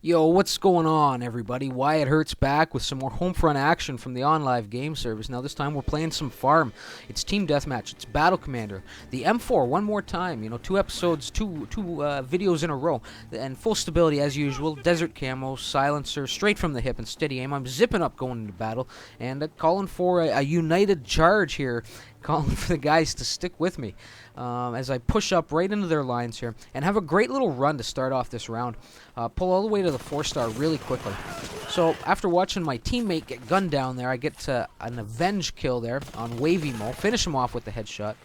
Yo, what's going on, everybody? Wyatt Hertz back with some more Homefront action from the OnLive game service. Now, this time we're playing some farm. It's Team Deathmatch. It's Battle Commander. The M4, one more time. You know, two episodes, two videos in a row. And full stability as usual. Desert camo, silencer, straight from the hip and steady aim. I'm zipping up going into battle and calling for a united charge here. Calling for the guys to stick with me as I push up right into their lines here and have a great little run to start off this round. Pull all the way to the 4-star really quickly. So after watching my teammate get gunned down there, I get an avenge kill there on Wavy Mo, finish him off with the headshot.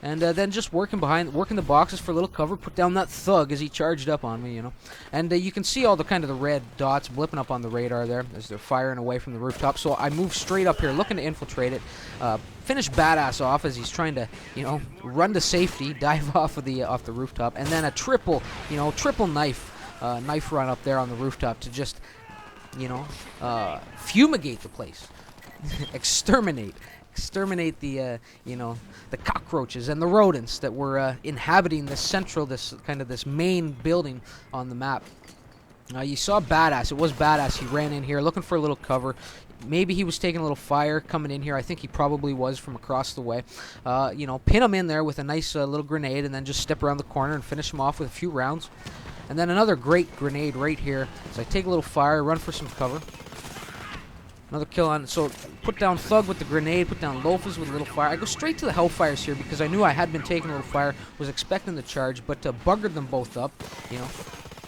And then just working the boxes for a little cover, put down that thug as he charged up on me, you know. And you can see all the kind of the red dots blipping up on the radar there as they're firing away from the rooftop. So I move straight up here, looking to infiltrate it. Finish Badass off as he's trying to, you know, run to safety, dive off the rooftop, and then a triple knife run up there on the rooftop to just, you know, fumigate the place, exterminate the the cockroaches and the rodents that were inhabiting this main building on the map. You saw Badass. It was Badass. He ran in here looking for a little cover. Maybe he was taking a little fire coming in here. I think he probably was from across the way. You know, pin him in there with a nice little grenade and then just step around the corner and finish him off with a few rounds. And then another great grenade right here. So I take a little fire, run for some cover. Another kill on, so put down Thug with the grenade, put down Loafers with a little fire. I go straight to the Hellfires here because I knew I had been taking a little fire, was expecting the charge, but buggered them both up, you know.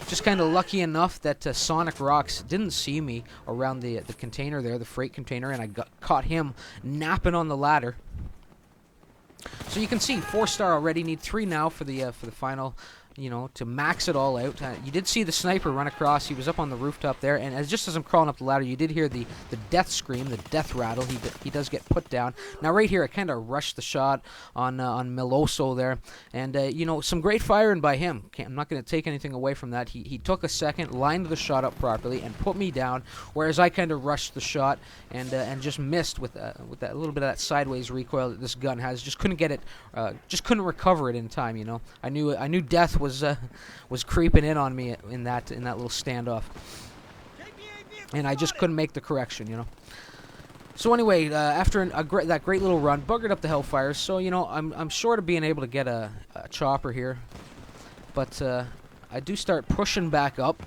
Just kind of lucky enough that Sonic Rocks didn't see me around the container there, the freight container, and I caught him napping on the ladder. So you can see 4-star already, need 3 now for the final, you know, to max it all out. You did see the sniper run across. He was up on the rooftop there, and just as I'm crawling up the ladder, you did hear the death scream, the death rattle. He does get put down. Now right here, I kind of rushed the shot on Meloso there, and you know, some great firing by him. I'm not going to take anything away from that. He took a second, lined the shot up properly, and put me down. Whereas I kind of rushed the shot and just missed with that little bit of that sideways recoil that this gun has. Just couldn't get it. Just couldn't recover it in time. You know, I knew death was creeping in on me in that little standoff, and I just couldn't make the correction, you know. So anyway, after that great little run, buggered up the Hellfires. So you know, I'm short of being able to get a chopper here, but I do start pushing back up.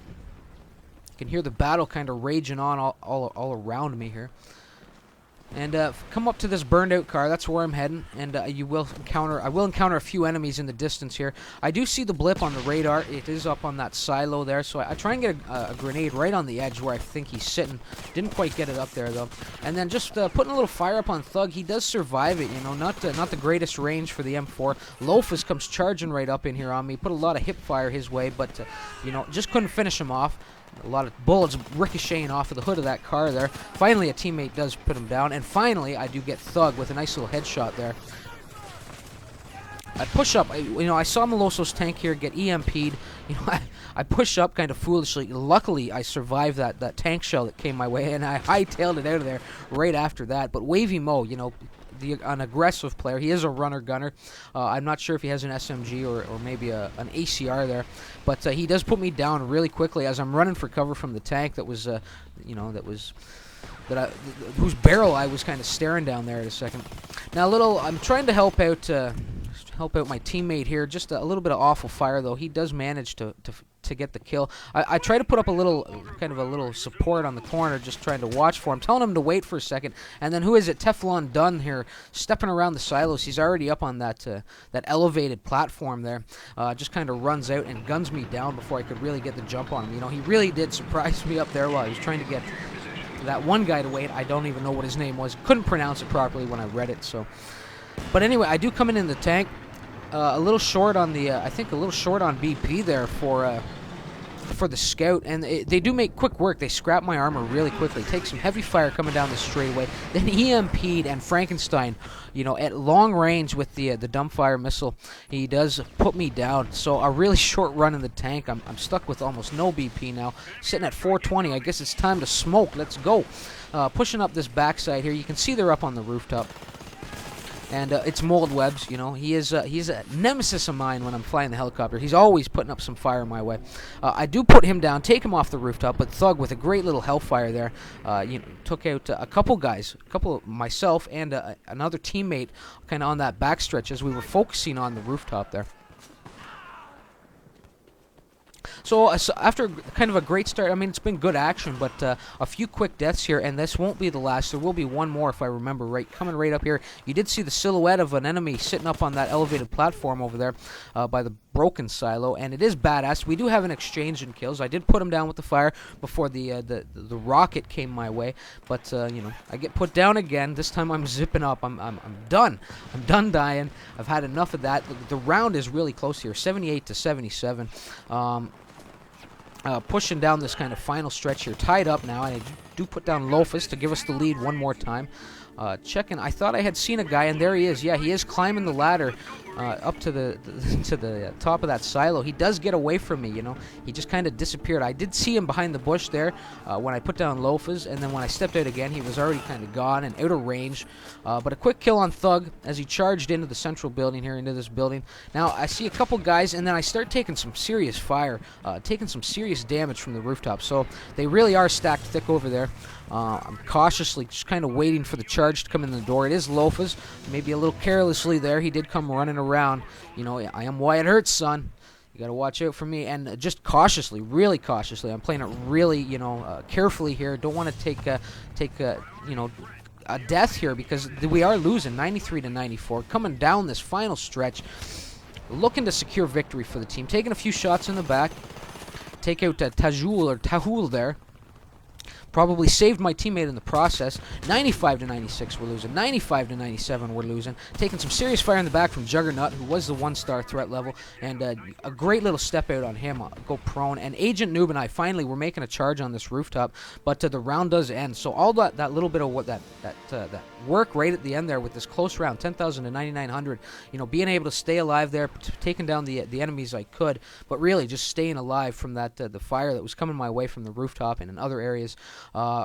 You can hear the battle kind of raging on all around me here. And come up to this burned out car. That's where I'm heading. And I will encounter a few enemies in the distance here. I do see the blip on the radar. It is up on that silo there. So I try and get a grenade right on the edge where I think he's sitting. Didn't quite get it up there though. And then just putting a little fire up on Thug. He does survive it. You know, not the greatest range for the M4. Loafus comes charging right up in here on me. Put a lot of hip fire his way, but you know, just couldn't finish him off. A lot of bullets ricocheting off of the hood of that car there. Finally, a teammate does put him down. And finally, I do get Thug with a nice little headshot there. I push up. You know, I saw Meloso's tank here get EMP'd. You know, I push up kind of foolishly. Luckily, I survived that tank shell that came my way, and I hightailed it out of there right after that. But Wavy Mo, you know, an aggressive player. He is a runner-gunner. I'm not sure if he has an SMG or maybe an ACR there, but he does put me down really quickly as I'm running for cover from the tank that was, you know, whose barrel I was kind of staring down there at a second. Now, I'm trying to help out my teammate here. Just a little bit of awful fire though. He does manage to get the kill. I try to put up a little support on the corner, just trying to watch for him, telling him to wait for a second. And then who is it? Teflon Dunn here, stepping around the silos. He's already up on that elevated platform there. Just kind of runs out and guns me down before I could really get the jump on him. You know, he really did surprise me up there while he was trying to get that one guy to wait. I don't even know what his name was. Couldn't pronounce it properly when I read it. So, but anyway, I do come in the tank. A little short on the, I think a little short on BP there for the scout, and they do make quick work. They scrap my armor really quickly. Take some heavy fire coming down the straightaway. Then EMP'd and Frankenstein, you know, at long range with the dumbfire missile. He does put me down. So a really short run in the tank. I'm stuck with almost no BP now. Sitting at 420. I guess it's time to smoke. Let's go. Pushing up this backside here. You can see they're up on the rooftop. and it's mold webs. You know, he's a nemesis of mine when I'm flying the helicopter. He's always putting up some fire my way. I do put him down, take him off the rooftop, but Thug with a great little hellfire there, took out a couple guys, myself and another teammate, kind of on that backstretch as we were focusing on the rooftop there. So after kind of a great start, I mean, it's been good action, but a few quick deaths here, and this won't be the last. There will be one more, if I remember right. Coming right up here, you did see the silhouette of an enemy sitting up on that elevated platform over there by the broken silo, and it is badass. We do have an exchange in kills. I did put him down with the fire before the rocket came my way, but you know, I get put down again. This time I'm zipping up. I'm done. I'm done dying. I've had enough of that. The round is really close here, 78 to 77. Pushing down this kind of final stretch here, tied up now, and I do put down Lofus to give us the lead one more time. Checking, I thought I had seen a guy, and there he is. Yeah, he is climbing the ladder up to the top of that silo. He does get away from me, you know. He just kind of disappeared. I did see him behind the bush there when I put down Lofus, and then when I stepped out again, he was already kind of gone and out of range. But a quick kill on Thug as he charged into the central building here, into this building. Now, I see a couple guys, and then I start taking some serious fire, taking some serious damage from the rooftop. So they really are stacked thick over there. I'm cautiously just kind of waiting for the charge to come in the door. It is Lofus, maybe a little carelessly there. He did come running around. You know, I am Wyatt Hertz, son. You got to watch out for me, and just cautiously, really cautiously. I'm playing it really, you know, carefully here. Don't want to take you know, a death here because we are losing 93 to 94. Coming down this final stretch, looking to secure victory for the team. Taking a few shots in the back. Take out Tahul there. Probably saved my teammate in the process. 95 to 96 we're losing. 95 to 97 we're losing. Taking some serious fire in the back from Juggernaut, who was the 1-star threat level, and a great little step out on him. Go prone. And Agent Noob and I finally were making a charge on this rooftop, but the round does end. So all that little bit of what that work right at the end there with this close round, 10,000 to 9,900. You know, being able to stay alive there, taking down the enemies I could, but really just staying alive from that the fire that was coming my way from the rooftop and in other areas.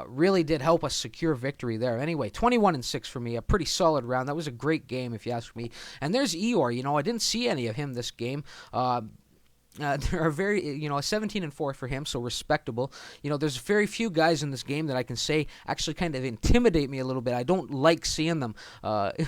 Really did help us secure victory there. Anyway, 21-6 for me, a pretty solid round. That was a great game, if you ask me. And there's Eeyore. You know, I didn't see any of him this game. There are very, you know, a 17-4 for him, so respectable. You know, there's very few guys in this game that I can say actually kind of intimidate me a little bit. I don't like seeing them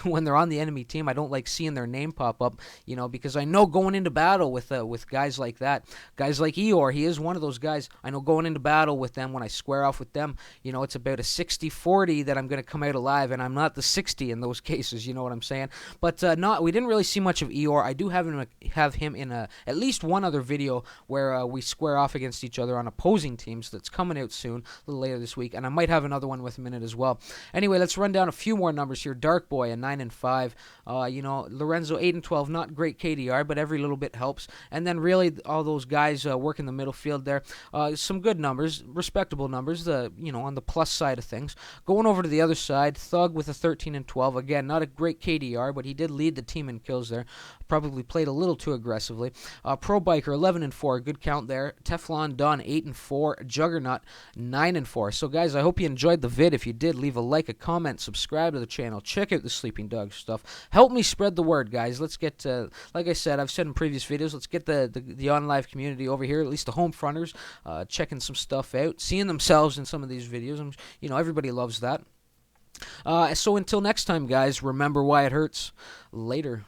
when they're on the enemy team. I don't like seeing their name pop up, you know, because I know going into battle with guys like that, guys like Eeyore, he is one of those guys. I know going into battle with them, when I square off with them, you know, it's about a 60-40 that I'm going to come out alive, and I'm not the 60 in those cases, you know what I'm saying? But we didn't really see much of Eeyore. I do have him in at least one other video where we square off against each other on opposing teams that's coming out soon, a little later this week, and I might have another one with him in it as well. Anyway, let's run down a few more numbers here. Dark Boy, a 9-5. You know, Lorenzo, 8-12. Not great KDR, but every little bit helps. And then really all those guys working the middle field there. Some good numbers, respectable numbers, you know, on the plus side of things. Going over to the other side, Thug with a 13-12. Again, not a great KDR, but he did lead the team in kills there. Probably played a little too aggressively. Pro Biker, 11-4, good count there. Teflon Don, 8-4. Juggernaut, 9-4. So guys, I hope you enjoyed the vid. If you did, leave a like, a comment, subscribe to the channel, check out the Sleeping Dog stuff. Help me spread the word, guys. Let's get, like I said, I've said in previous videos, let's get the on-live community over here, at least the Homefronters, checking some stuff out, seeing themselves in some of these videos. You know, everybody loves that. So until next time, guys, remember Wyatt Hertz. Later.